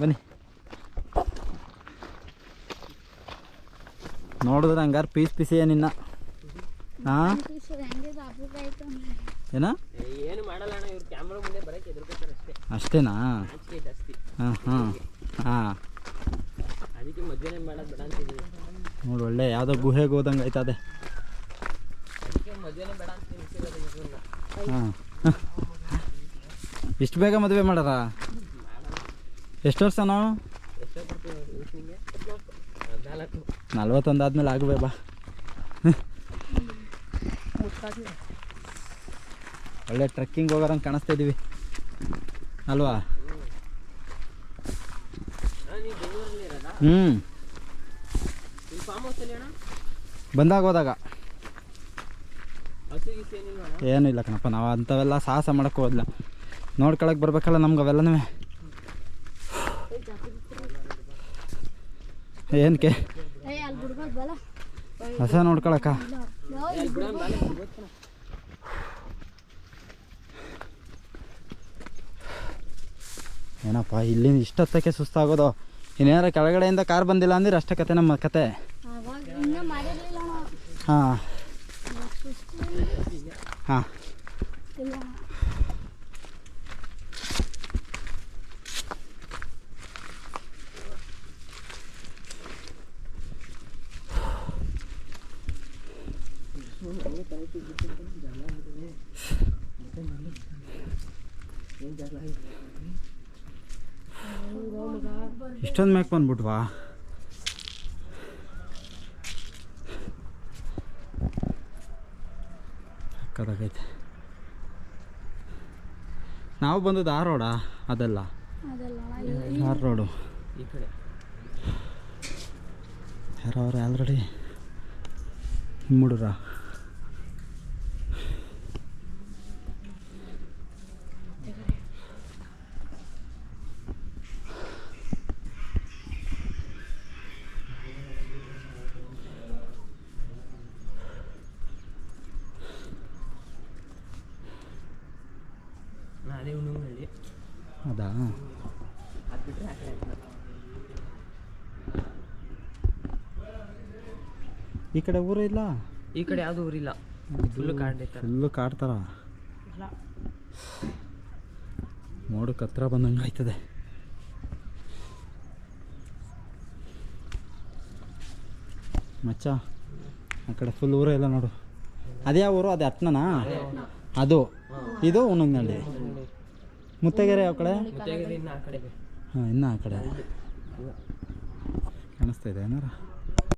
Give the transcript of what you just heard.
ಬನ್ನಿ. ನೋಡಿದ್ರೆ ಹಂಗಾರೆ ಪೀಸ್ ಏನಿನ್ನ. ಹಾಂ ಏನ ಏನು ಮಾಡಲ್ಲ ಅಣ್ಣ, ಇವ್ರು ಕ್ಯಾಮ್ರಾ ಮುಂದೆ ಬರಕ್ಕೆ ಎದುರ್ಕೊತಾರೆ ಅಷ್ಟೇ. ಅಷ್ಟೇನಾ? ಜಾಸ್ತಿ. ಹಾಂ ಹಾಂ ಹಾಂ. ಅದಕ್ಕೆ ಮಧ್ಯಾಹ್ನ ಮಾಡೋದು ಬೇಡ ಅಂತಿದ್ದೀವಿ. ನೋಡು ಒಳ್ಳೆ ಯಾವುದೋ ಗುಹೆಗೆ ಹೋದಂಗೆ ಆಯ್ತದೆ. ಅದಕ್ಕೆ ಮಧ್ಯಾಹ್ನ ಬೇಡ ಅಂತೀನಿ. ಹಾಂ ಇಷ್ಟು ಬೇಗ ಮದುವೆ ಮಾಡಾರ? ಎಷ್ಟು ವರ್ಷ ನಾವು? 41 ಆದ್ಮೇಲೆ ಆಗಬೇ ಬಾ. ಒಳ್ಳೆ ಟ್ರೆಕ್ಕಿಂಗ್ ಹೋಗೋರಂಗೆ ಕಾಣಿಸ್ತಾ ಇದ್ದೀವಿ ಅಲ್ವಾ? ಬಂದಾಗ ಹೋದಾಗ ಏನೂ ಇಲ್ಲ ಕಣಪ್ಪ. ನಾವು ಅಂಥವೆಲ್ಲ ಸಾಹಸ ಮಾಡೋಕ್ಕೆ ಹೋದ್ಲ. ನೋಡ್ಕೊಳಕ್ಕೆ ಬರ್ಬೇಕಲ್ಲ ನಮ್ಗೆ ಅವೆಲ್ಲನೂ. ಏನಕ್ಕೆ ಹೊಸ ನೋಡ್ಕೊಳಕ್ಕ? ಏನಪ್ಪ ಇಲ್ಲಿಂದ ಇಷ್ಟೊತ್ತಕ್ಕೆ ಸುಸ್ತಾಗೋದು. ಇನ್ನೇನಾರ ಕೆಳಗಡೆಯಿಂದ ಕಾರ್ ಬಂದಿಲ್ಲ ಅಂದ್ರೆ ಅಷ್ಟೇ ಕತೆ ನಮ್ಮ ಕತೆ. ಹಾಂ ಹಾಂ ಇಷ್ಟೊಂದು ಮ್ಯಾಕ್ ಬಂದ್ಬಿಟ್ವಾ? ಸಕ್ಕತ್ತಾಗೈತೆ. ನಾವು ಬಂದದ್ದು ಆ ರೋಡಾ? ಅದಲ್ಲ ಆರ್ ರೋಡು. ಈ ಕಡೆ ಯಾರವ್ರೆ ಆಲ್ರೆಡಿ ಹಿಮ್ಮುಡ್ರ. ಅದೇ ಹುಣ್ಣುಹಳ್ಳಿ ಅದಾ? ಅದು ಬಿಟ್ಟರೆ ಆ ಕಡೆ. ಈ ಕಡೆ ಊರು ಇಲ್ಲ? ಈ ಕಡೆ ಯಾವುದು ಊರಿಲ್ಲ, ಫುಲ್ಲು ಕಾಡ್ತಾರೆ. ಫುಲ್ಲು ಕಾಡ್ತಾರ. ನೋಡಕ್ಕೆ ಹತ್ರ ಬಂದಂಗೆ ಆಯ್ತದೆ. ಮಚ್ಚ ಆ ಕಡೆ ಫುಲ್ ಊರೇ ಇಲ್ಲ ನೋಡು. ಅದೇ ಯಾವ ಊರು? ಅದೇ ಹತ್ನನಾ? ಅದು ಇದು ಹುಣ್ಣಂಗನಹಳ್ಳಿ. ಮುತ್ತಗೆರೆ ಯಾವ ಕಡೆ? ಮುತ್ತಗೆರೆ ಇನ್ನು ಆ ಕಡೆ. ಹಾಂ ಇನ್ನು ಆ ಕಡೆ ಕಾಣಿಸ್ತಾ ಇದೆ ಏನಾರ?